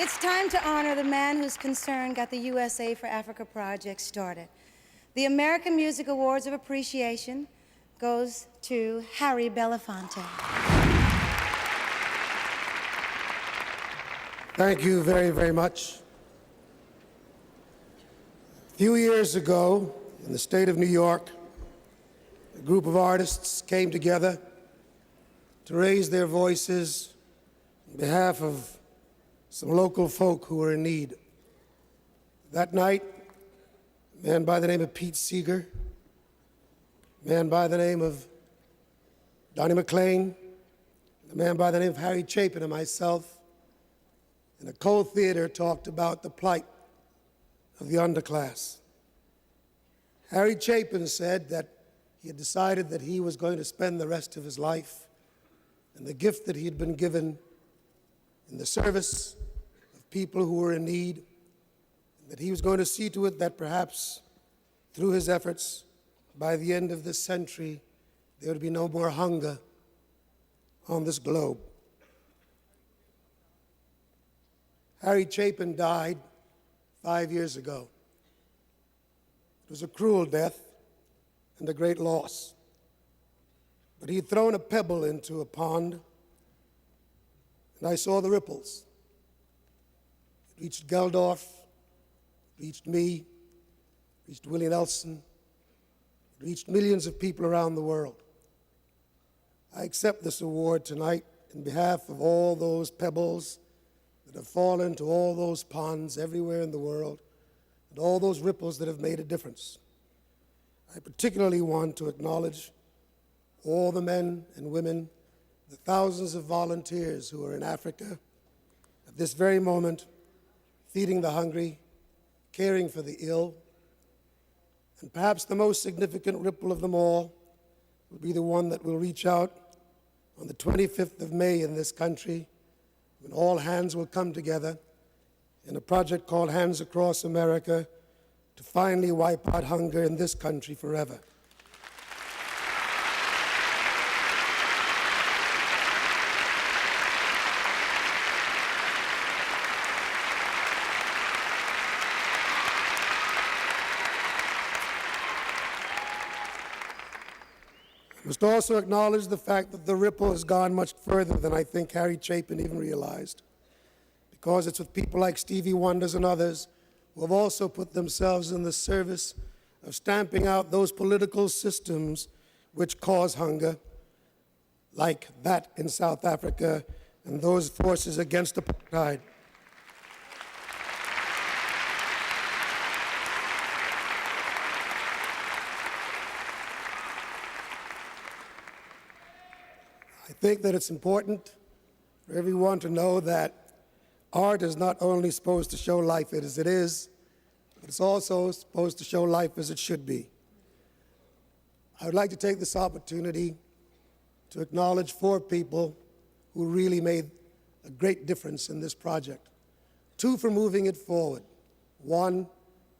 It's time to honor the man whose concern got the USA for Africa project started. The American Music Awards of Appreciation goes to Harry Belafonte. Thank you very, very much. A few years ago, in the state of New York, a group of artists came together to raise their voices on behalf of some local folk who were in need. That night, a man by the name of Pete Seeger, a man by the name of Donnie McClain, a man by the name of Harry Chapin and myself, in a cold theater talked about the plight of the underclass. Harry Chapin said that he had decided that he was going to spend the rest of his life and the gift that he had been given in the service of people who were in need, and that he was going to see to it that perhaps through his efforts, by the end of this century, there would be no more hunger on this globe. Harry Chapin died 5 years ago. It was a cruel death and a great loss. But he had thrown a pebble into a pond, and I saw the ripples. It reached Geldorf, it reached me, it reached Willie Nelson, it reached millions of people around the world. I accept this award tonight in behalf of all those pebbles that have fallen to all those ponds everywhere in the world, and all those ripples that have made a difference. I particularly want to acknowledge all the men and women, the thousands of volunteers who are in Africa at this very moment, feeding the hungry, caring for the ill. And perhaps the most significant ripple of them all will be the one that will reach out on the 25th of May in this country, when all hands will come together in a project called Hands Across America to finally wipe out hunger in this country forever. I must also acknowledge the fact that the ripple has gone much further than I think Harry Chapin even realized, because it's with people like Stevie Wonders and others who have also put themselves in the service of stamping out those political systems which cause hunger, like that in South Africa and those forces against apartheid. I think that it's important for everyone to know that art is not only supposed to show life as it is, but it's also supposed to show life as it should be. I would like to take this opportunity to acknowledge 4 people who really made a great difference in this project. 2 for moving it forward. 1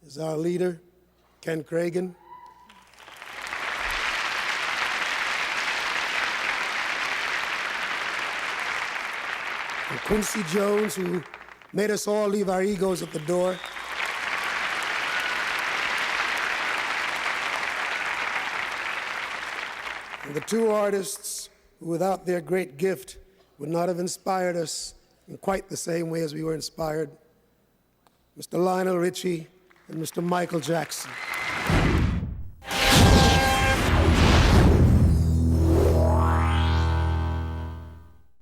is our leader, Ken Cragen. And Quincy Jones, who made us all leave our egos at the door. And the 2 artists who, without their great gift, would not have inspired us in quite the same way as we were inspired, Mr. Lionel Richie and Mr. Michael Jackson.